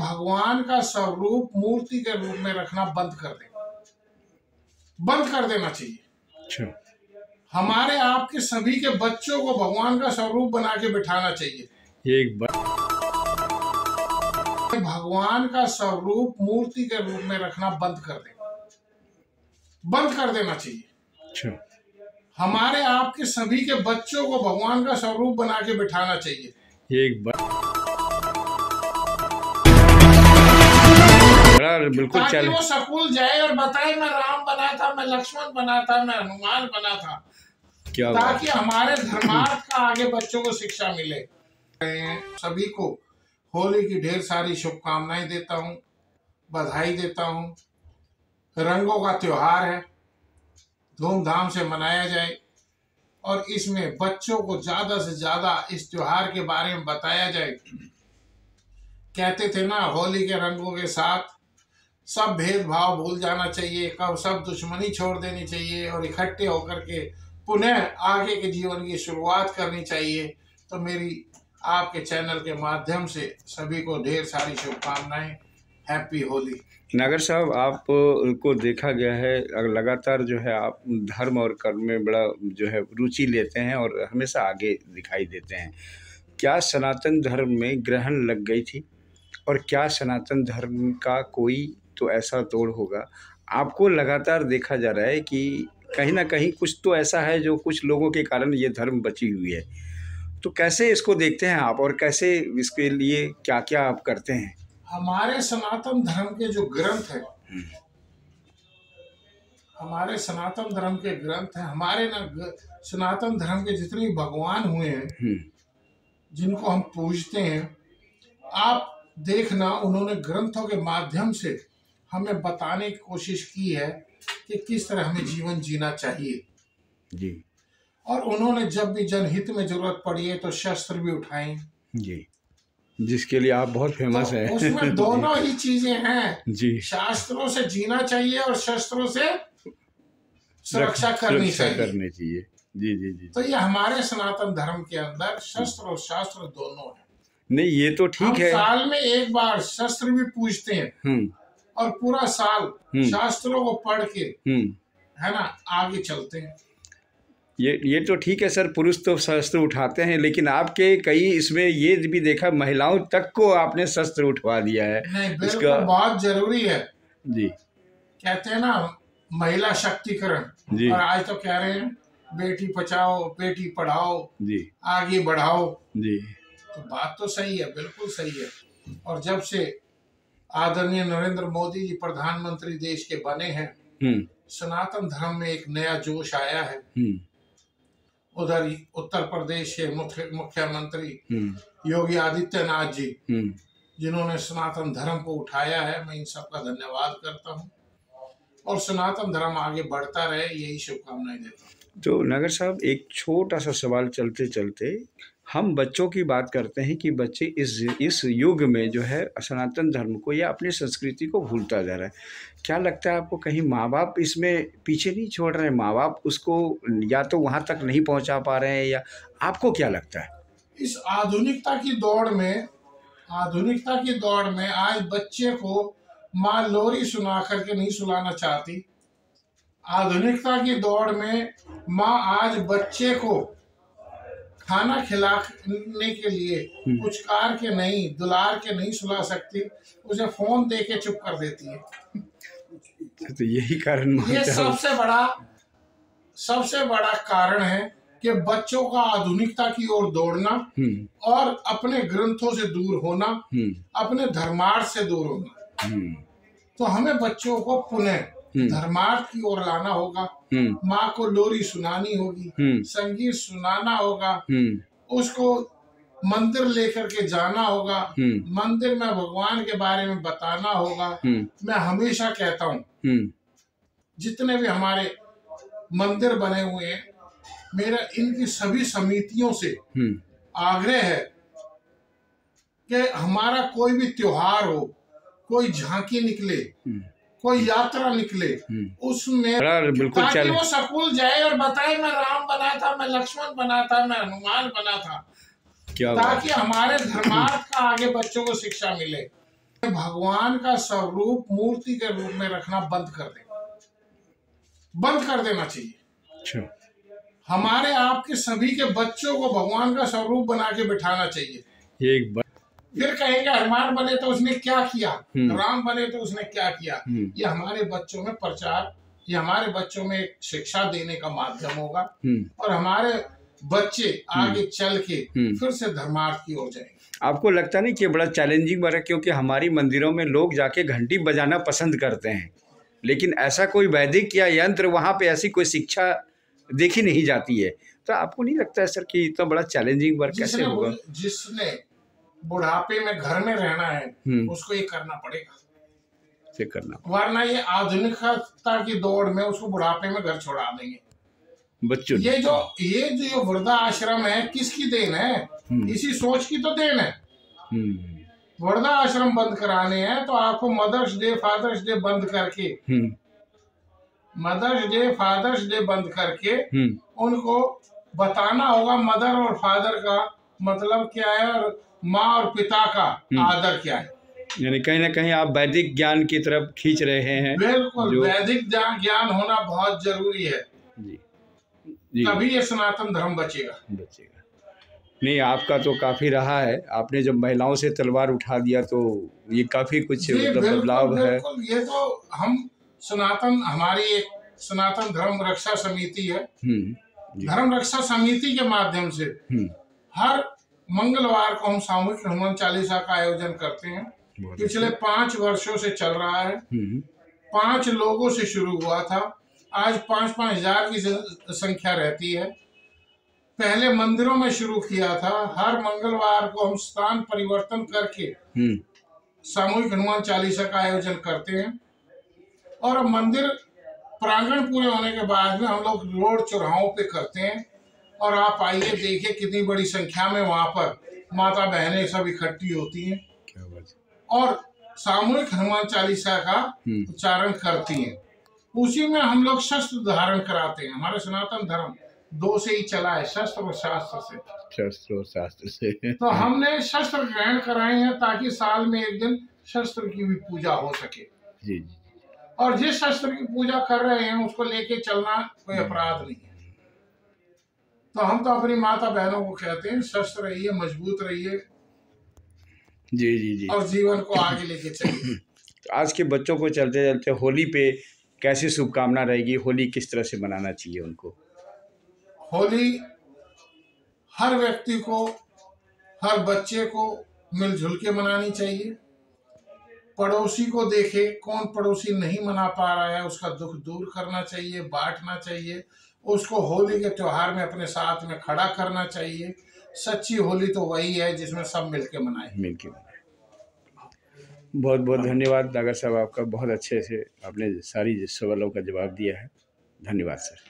भगवान का स्वरूप मूर्ति के रूप में रखना बंद कर दें, बंद कर देना चाहिए। अच्छा। हमारे आपके सभी के बच्चों को भगवान का स्वरूप बना के बिठाना चाहिए। ये एक बात, भगवान का स्वरूप मूर्ति के रूप में रखना बंद कर दें, बंद कर देना चाहिए। अच्छा। हमारे आपके सभी के बच्चों को भगवान का स्वरूप बना के बिठाना चाहिए। ये एक बात बिल्कुल ताकि वो स्कूल जाए और बताए मैं राम बना था, मैं लक्ष्मण बना था, मैं हनुमान बना था। क्या ताकि हमारे धर्मार्थ का आगे बच्चों को शिक्षा मिले। सभी को होली की ढेर सारी शुभकामनाएं देता हूँ, बधाई देता हूँ। रंगों का त्योहार है, धूमधाम से मनाया जाए और इसमें बच्चों को ज्यादा से ज्यादा इस त्योहार के बारे में बताया जाए। कहते थे ना, होली के रंगों के साथ सब भेदभाव भूल जाना चाहिए, कब सब दुश्मनी छोड़ देनी चाहिए और इकट्ठे होकर के पुनः आगे के जीवन की शुरुआत करनी चाहिए। तो मेरी आपके चैनल के माध्यम से सभी को ढेर सारी शुभकामनाएं। हैप्पी होली। नागर साहब, आप को देखा गया है लगातार जो है आप धर्म और कर्म में बड़ा जो है रुचि लेते हैं और हमेशा आगे दिखाई देते हैं। क्या सनातन धर्म में ग्रहण लग गई थी और क्या सनातन धर्म का कोई तो ऐसा तोड़ होगा? आपको लगातार देखा जा रहा है कि कहीं ना कहीं कुछ तो ऐसा है जो कुछ लोगों के कारण ये धर्म बची हुई है। तो कैसे इसको देखते हैं आप और कैसे इसके लिए क्या क्या आप करते हैं? हमारे सनातन धर्म के जो ग्रंथ है, हमारे सनातन धर्म के ग्रंथ है, हमारे सनातन धर्म के जितने भगवान हुए हैं जिनको हम पूजते हैं, आप देखना उन्होंने ग्रंथों के माध्यम से हमें बताने की कोशिश की है कि किस तरह हमें जीवन जीना चाहिए जी। और उन्होंने जब भी जनहित में जरूरत पड़ी है तो शस्त्र भी उठाए जी, जिसके लिए आप बहुत फेमस तो हैं। उसमें दोनों ही चीजें हैं जी। शास्त्रों से जीना चाहिए और शस्त्रों से सुरक्षा करनी चाहिए। जी जी जी। तो ये हमारे सनातन धर्म के अंदर शस्त्र और शास्त्र दोनों है। नहीं, ये तो ठीक है। साल में एक बार शस्त्र भी पूजते हैं और पूरा साल शास्त्रों को पढ़ के है ना आगे चलते हैं। ये तो ठीक है सर, पुरुष तो शस्त्र उठाते हैं, लेकिन आपके कई इसमें ये भी देखा महिलाओं तक को आपने शस्त्र उठवा दिया है। नहीं, बिल्कुल बहुत जरूरी है जी। कहते हैं ना महिला शक्तिकरण जी। और आज तो कह रहे हैं बेटी बचाओ बेटी पढ़ाओ जी, आगे बढ़ाओ जी। तो बात तो सही है, बिल्कुल सही है। और जब से आदरणीय नरेंद्र मोदी जी प्रधानमंत्री देश के बने हैं, सनातन धर्म में एक नया जोश आया है। उधर उत्तर प्रदेश के मुख्यमंत्री योगी आदित्यनाथ जी जिन्होंने सनातन धर्म को उठाया है, मैं इन सबका धन्यवाद करता हूँ और सनातन धर्म आगे बढ़ता रहे, यही शुभकामनाएं देता हूँ। तो नगर साहब, एक छोटा सा सवाल चलते चलते हम बच्चों की बात करते हैं कि बच्चे इस युग में जो है सनातन धर्म को या अपनी संस्कृति को भूलता जा रहा है। क्या लगता है आपको, कहीं माँ बाप इसमें पीछे नहीं छोड़ रहे हैं? माँ बाप उसको या तो वहाँ तक नहीं पहुँचा पा रहे हैं, या आपको क्या लगता है? इस आधुनिकता की दौड़ में आज बच्चे को माँ लोरी सुना करके नहीं सुलाना चाहती। आधुनिकता की दौड़ में माँ आज बच्चे को खाना खिलाने के लिए पुचकार के नहीं, दुलार के नहीं सुला सकती, उसे फोन दे के चुप कर देती है। तो यही कारण ये सबसे बड़ा कारण है कि बच्चों का आधुनिकता की ओर दौड़ना और अपने ग्रंथों से दूर होना, अपने धर्मार्थ से दूर होना। तो हमें बच्चों को पुनः धर्मार्थ की ओर लाना होगा। माँ को लोरी सुनानी होगी, संगीत सुनाना होगा, उसको मंदिर लेकर के जाना होगा, मंदिर में भगवान के बारे में बताना होगा। मैं हमेशा कहता हूँ जितने भी हमारे मंदिर बने हुए हैं, मेरा इनकी सभी समितियों से आग्रह है कि हमारा कोई भी त्योहार हो, कोई झांकी निकले, कोई यात्रा निकले, उसमें ताकि वो स्कूल जाए और बताए मैं राम बना था, मैं लक्ष्मण बना था, मैं हनुमान बना था, ताकि हमारे धर्मार्थ का आगे बच्चों को शिक्षा मिले। भगवान का स्वरूप मूर्ति के रूप में रखना बंद कर देना चाहिए। अच्छा। हमारे आपके सभी के बच्चों को भगवान का स्वरूप बना के बिठाना चाहिए। एक बार फिर कहेंगे हनुमान बने तो उसने क्या किया, राम बने तो उसने क्या किया। ये हमारे बच्चों में प्रचार, ये हमारे बच्चों में एक शिक्षा देने का माध्यम होगा और हमारे बच्चे आगे चल के फिर से धर्मार्थ की ओर जाएंगे। आपको लगता नहीं कि बड़ा चैलेंजिंग बात है, क्योंकि हमारी मंदिरों में लोग जाके घंटी बजाना पसंद करते हैं, लेकिन ऐसा कोई वैदिक या यंत्र वहाँ पे ऐसी कोई शिक्षा देखी नहीं जाती है। तो आपको नहीं लगता है सर कि इतना बड़ा चैलेंजिंग वर्क कैसे होगा? जिसने बुढ़ापे में घर में रहना है उसको ये करना पड़ेगा, से करना, वरना ये आधुनिकता की दौड़ में उसको बुढ़ापे में घर छोड़ा देंगे बच्चों। ये जो वृद्धाश्रम है किसकी देन है? इसी सोच की तो देन है। वृद्धाश्रम बंद कराने हैं तो आपको मदर्स डे फादर्स डे बंद करके उनको बताना होगा मदर और फादर का मतलब क्या है और माँ और पिता का आदर क्या है। यानी कहीं ना कहीं आप वैदिक ज्ञान की तरफ खींच रहे हैं। बिल्कुल, वैदिक ज्ञान होना बहुत जरूरी है जी। तभी ये सनातन धर्म बचेगा। नहीं, आपका तो काफी रहा है, आपने जब महिलाओं से तलवार उठा दिया तो ये काफी कुछ बदलाव है। ये तो हम हमारी एक सनातन धर्म रक्षा समिति है। धर्म रक्षा समिति के माध्यम से हर मंगलवार को हम सामूहिक हनुमान चालीसा का आयोजन करते हैं। पिछले 5 वर्षों से चल रहा है। 5 लोगों से शुरू हुआ था, आज 5-5 हजार की संख्या रहती है। पहले मंदिरों में शुरू किया था, हर मंगलवार को हम स्थान परिवर्तन करके सामूहिक हनुमान चालीसा का आयोजन करते हैं और अब मंदिर प्रांगण पूरे होने के बाद में हम लोग रोड चौराहों पे करते हैं। और आप आइए देखिए कितनी बड़ी संख्या में वहां पर माता बहनें सब इकट्ठी होती हैं और सामूहिक हनुमान चालीसा का उच्चारण करती हैं। उसी में हम लोग शस्त्र धारण कराते हैं। हमारे सनातन धर्म 2 से ही चला है, शस्त्र और शास्त्र से। तो हमने शस्त्र ग्रहण कराए हैं ताकि साल में एक दिन शस्त्र की भी पूजा हो सके जी। और जिस शस्त्र की पूजा कर रहे हैं उसको लेके चलना कोई अपराध नहीं है। तो हम तो अपनी माता बहनों को कहते हैं शस्त्र रहिए, मजबूत रहिए जी और जीवन को आगे लेके चलिए। तो आज के बच्चों को चलते चलते होली पे कैसी शुभकामना रहेगी? होली किस तरह से मनाना चाहिए उनको? होली हर व्यक्ति को, हर बच्चे को मिलजुल के मनानी चाहिए। पड़ोसी को देखे, कौन पड़ोसी नहीं मना पा रहा है उसका दुख दूर करना चाहिए, बांटना चाहिए। उसको होली के त्योहार में अपने साथ में खड़ा करना चाहिए। सच्ची होली तो वही है जिसमें सब मिलके मनाए। बहुत बहुत धन्यवाद डागर साहब, आपका बहुत अच्छे से आपने सारी सवालों का जवाब दिया है। धन्यवाद सर।